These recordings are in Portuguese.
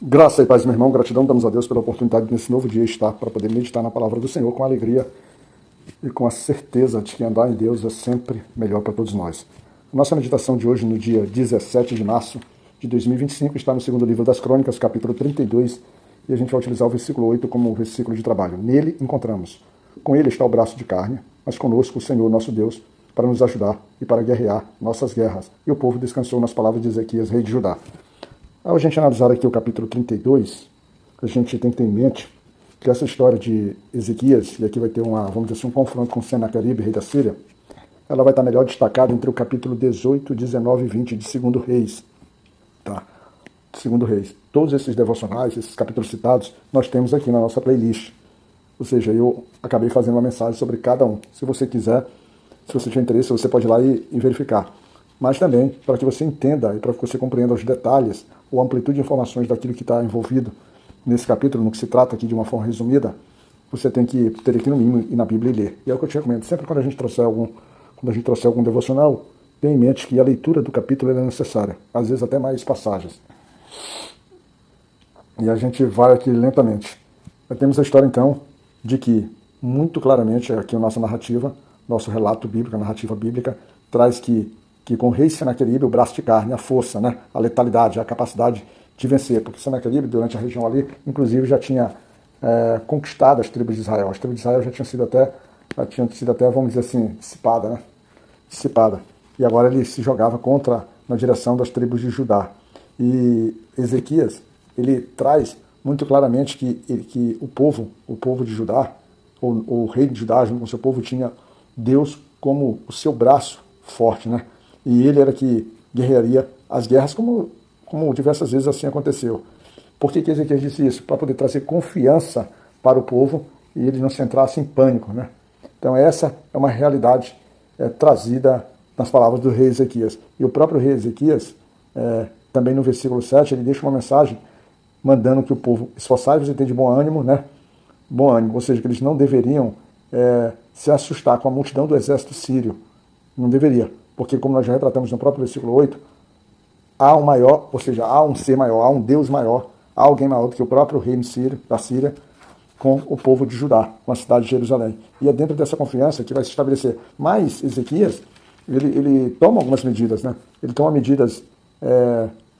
Graça e paz, meu irmão. Gratidão damos a Deus pela oportunidade nesse novo dia estar para poder meditar na palavra do Senhor com alegria e com a certeza de que andar em Deus é sempre melhor para todos nós. Nossa meditação de hoje, no dia 17 de março de 2025, está no segundo livro das Crônicas, capítulo 32, e a gente vai utilizar o versículo 8 como versículo de trabalho. Nele encontramos: com ele está o braço de carne, mas conosco o Senhor nosso Deus, para nos ajudar e para guerrear nossas guerras. E o povo descansou nas palavras de Ezequias, rei de Judá. Ao a gente analisar aqui o capítulo 32, a gente tem que ter em mente que essa história de Ezequias, e aqui vai ter vamos dizer assim, um confronto com Senaqueribe, rei da Síria, ela vai estar melhor destacada entre o capítulo 18, 19 e 20 de 2 Reis. Tá? 2 Reis. Todos esses devocionais, esses capítulos citados, nós temos aqui na nossa playlist. Ou seja, eu acabei fazendo uma mensagem sobre cada um. Se você quiser, se você tiver interesse, você pode ir lá e verificar. Mas também, para que você entenda e para que você compreenda os detalhes ou a amplitude de informações daquilo que está envolvido nesse capítulo, no que se trata aqui de uma forma resumida, você tem que ter aqui no mínimo ir na Bíblia e ler. E é o que eu te recomendo. Sempre quando a gente trouxer algum devocional, tenha em mente que a leitura do capítulo é necessária. Às vezes até mais passagens. E a gente vai aqui lentamente. Nós temos a história, então, de que, muito claramente, aqui a nossa narrativa, nosso relato bíblico, a narrativa bíblica, traz que com o rei Senaqueribe, o braço de carne, a força, né, a letalidade, a capacidade de vencer, porque Senaqueribe, durante a região ali, inclusive já tinha conquistado as tribos de Israel. As tribos de Israel já tinham sido até, vamos dizer assim, dissipada. E agora ele se jogava na direção das tribos de Judá. E Ezequias, ele traz muito claramente que o povo de Judá, o rei de Judá, junto com o seu povo, tinha Deus como o seu braço forte, né? E ele era que guerrearia as guerras, como diversas vezes assim aconteceu. Por que Ezequias disse isso? Para poder trazer confiança para o povo e ele não se entrasse em pânico, né? Então essa é uma realidade trazida nas palavras do rei Ezequias. E o próprio rei Ezequias, também no versículo 7, ele deixa uma mensagem mandando que o povo esforçai-vos e tenha de bom ânimo, né? Bom ânimo, ou seja, que eles não deveriam se assustar com a multidão do exército sírio. Não deveria. Porque, como nós já retratamos no próprio versículo 8, há um maior, ou seja, há um ser maior, há um Deus maior, há alguém maior do que o próprio reino da Síria com o povo de Judá, com a cidade de Jerusalém. E é dentro dessa confiança que vai se estabelecer. Mas Ezequias, ele toma algumas medidas, né? Ele toma medidas,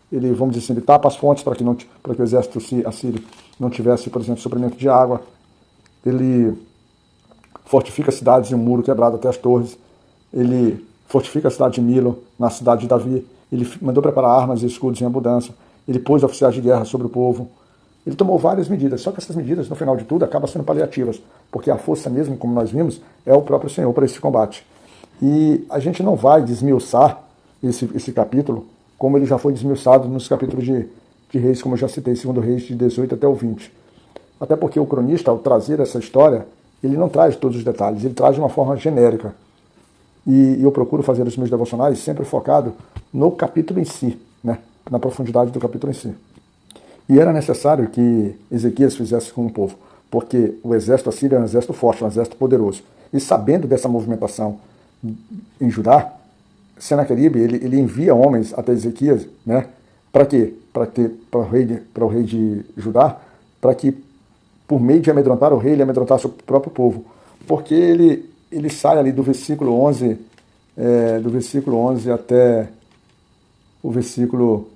vamos dizer assim, ele tapa as fontes para que o exército assírio não tivesse, por exemplo, suprimento de água. Ele fortifica cidades e um muro quebrado até as torres. Ele fortifica a cidade de Milo, na cidade de Davi. Ele mandou preparar armas e escudos em abundância. Ele pôs oficiais de guerra sobre o povo. Ele tomou várias medidas, só que essas medidas, no final de tudo, acabam sendo paliativas, porque a força mesmo, como nós vimos, é o próprio Senhor para esse combate. E a gente não vai desmiuçar esse capítulo, como ele já foi desmiuçado nos capítulos de Reis, como eu já citei, 2 Reis, de 18 até o 20. Até porque o cronista, ao trazer essa história, ele não traz todos os detalhes, ele traz de uma forma genérica. E eu procuro fazer os meus devocionais sempre focado no capítulo em si, né? Na profundidade do capítulo em si. E era necessário que Ezequias fizesse com o povo, porque o exército assírio era um exército forte, um exército poderoso. E sabendo dessa movimentação em Judá, Senaqueribe, ele envia homens até Ezequias, né? Para quê? Para o rei de Judá, para que, por meio de amedrontar o rei, ele amedrontasse o próprio povo. Porque ele sai ali do versículo 11, até o versículo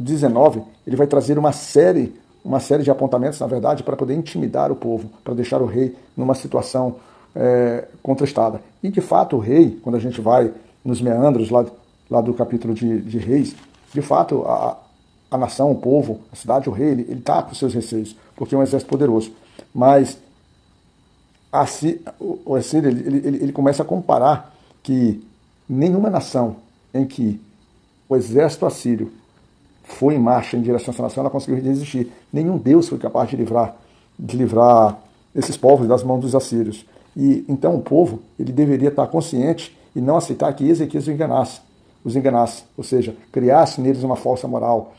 19, ele vai trazer uma série de apontamentos, na verdade, para poder intimidar o povo, para deixar o rei numa situação contrastada. E, de fato, o rei, quando a gente vai nos meandros lá do capítulo de Reis, de fato, a nação, o povo, a cidade, o rei, ele está com seus receios, porque é um exército poderoso. Mas o Assírio, ele começa a comparar que nenhuma nação em que o exército assírio foi em marcha em direção a essa nação, ela conseguiu resistir. Nenhum Deus foi capaz de livrar esses povos das mãos dos assírios. E então o povo, ele deveria estar consciente e não aceitar que Ezequias os enganasse, ou seja, criasse neles uma falsa moral,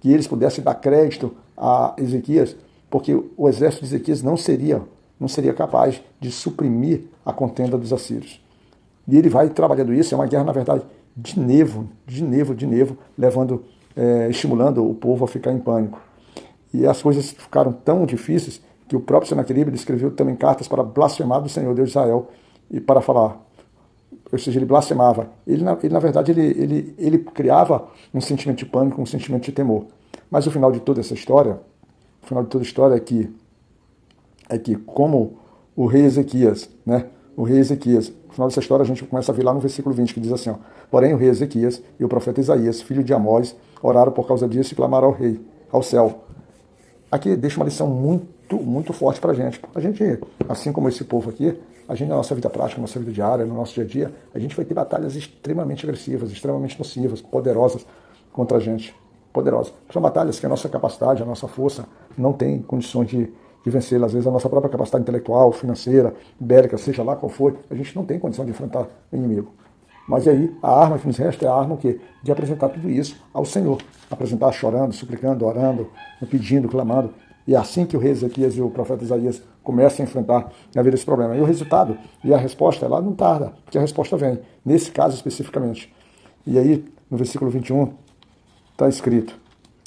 que eles pudessem dar crédito a Ezequias, porque o exército de Ezequias não seria capaz de suprimir a contenda dos assírios. E ele vai trabalhando isso, é uma guerra, na verdade, de nevo, levando, estimulando o povo a ficar em pânico. E as coisas ficaram tão difíceis que o próprio Senaqueribe escreveu também cartas para blasfemar do Senhor Deus de Israel e para falar, ou seja, ele blasfemava. Ele na verdade, ele criava um sentimento de pânico, um sentimento de temor. Mas o final de toda essa história, é que como o rei Ezequias, né? O final dessa história a gente começa a ver lá no versículo 20, que diz assim, ó, porém o rei Ezequias e o profeta Isaías, filho de Amós, oraram por causa disso e clamaram ao rei, ao céu. Aqui deixa uma lição muito forte para a gente. A gente, assim como esse povo aqui, a gente na nossa vida prática, na nossa vida diária, no nosso dia a dia, a gente vai ter batalhas extremamente agressivas, extremamente nocivas, poderosas contra a gente. Poderosas. São batalhas que a nossa capacidade, a nossa força não tem condições de vencê-las. Às vezes a nossa própria capacidade intelectual, financeira, bélica, seja lá qual for, a gente não tem condição de enfrentar o inimigo. Mas aí a arma que nos resta é a arma o quê? De apresentar tudo isso ao Senhor. Apresentar chorando, suplicando, orando, pedindo, clamando. E é assim que o rei Ezequias e o profeta Isaías começam a enfrentar a ver esse problema. E o resultado e a resposta ela não tarda, porque a resposta vem, nesse caso especificamente. E aí, no versículo 21, está escrito,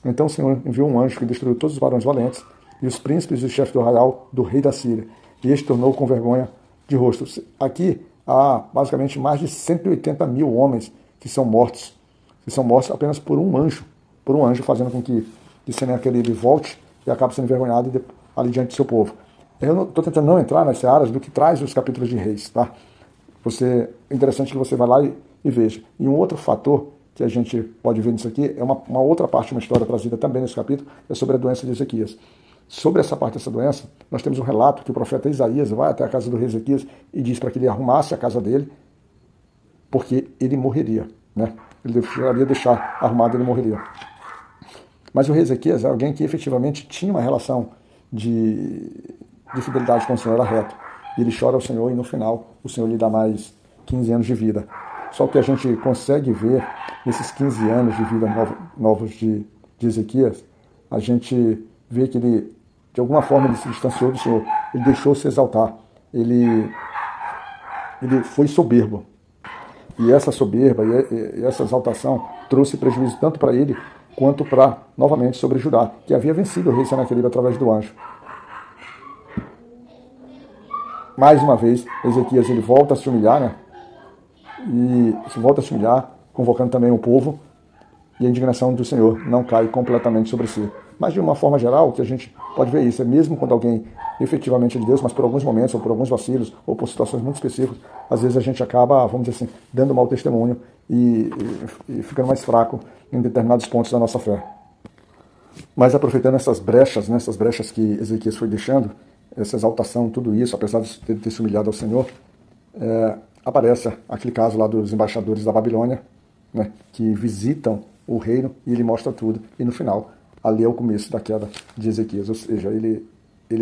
então o Senhor enviou um anjo que destruiu todos os varões valentes e os príncipes e os chefes do arraial do rei da Síria. E este tornou com vergonha de rosto. Aqui há basicamente mais de 180 mil homens que são mortos apenas por um anjo, fazendo com que Senaqueribe volte e acabe sendo envergonhado ali diante do seu povo. Eu estou tentando não entrar nas searas do que traz os capítulos de Reis, tá? É interessante que você vá lá e veja. E um outro fator que a gente pode ver nisso aqui é uma outra parte, uma história trazida também nesse capítulo, é sobre a doença de Ezequias. Sobre essa parte dessa doença, nós temos um relato que o profeta Isaías vai até a casa do rei Ezequias e diz para que ele arrumasse a casa dele, porque ele morreria, né? Ele deveria deixar arrumado, ele morreria. Mas o rei Ezequias é alguém que efetivamente tinha uma relação de fidelidade com o Senhor, era reto. E ele chora ao Senhor e no final o Senhor lhe dá mais 15 anos de vida. Só que a gente consegue ver nesses 15 anos de vida novos de Ezequias, a gente vê que ele, de alguma forma, ele se distanciou do Senhor. Ele deixou se exaltar. Ele foi soberbo. E essa soberba e essa exaltação trouxe prejuízo tanto para ele quanto para, novamente, sobre Judá, que havia vencido o rei Senaqueribe através do anjo. Mais uma vez, Ezequias ele volta a se humilhar, né? E volta a se humilhar, convocando também o povo, e a indignação do Senhor não cai completamente sobre si. Mas, de uma forma geral, o que a gente pode ver isso é mesmo quando alguém efetivamente é de Deus, mas por alguns momentos, ou por alguns vacilos, ou por situações muito específicas, às vezes a gente acaba, vamos dizer assim, dando mau testemunho e ficando mais fraco em determinados pontos da nossa fé. Mas aproveitando essas brechas, né, essas brechas que Ezequias foi deixando, essa exaltação, tudo isso, apesar de ter se humilhado ao Senhor, aparece aquele caso lá dos embaixadores da Babilônia, né, que visitam o reino e ele mostra tudo. E no final, ali é o começo da queda de Ezequias, ou seja, ele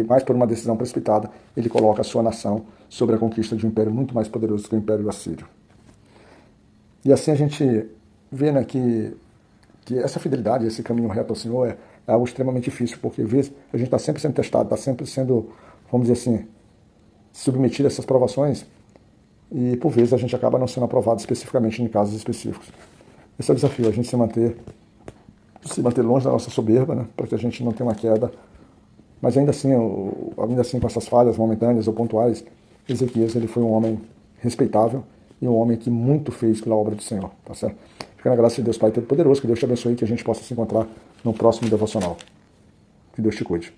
mais por uma decisão precipitada, ele coloca a sua nação sobre a conquista de um império muito mais poderoso que o Império Assírio. E assim a gente vê, né, que essa fidelidade, esse caminho reto ao Senhor é algo extremamente difícil, porque às vezes a gente está sempre sendo testado, está sempre sendo, vamos dizer assim, submetido a essas provações e por vezes a gente acaba não sendo aprovado especificamente em casos específicos. Esse é o desafio, a gente se manter longe da nossa soberba, né, para que a gente não tenha uma queda. Mas ainda assim com essas falhas momentâneas ou pontuais, Ezequias ele foi um homem respeitável e um homem que muito fez pela obra do Senhor, tá certo? Fica na graça de Deus Pai Todo-Poderoso, que Deus te abençoe e que a gente possa se encontrar no próximo devocional. Que Deus te cuide.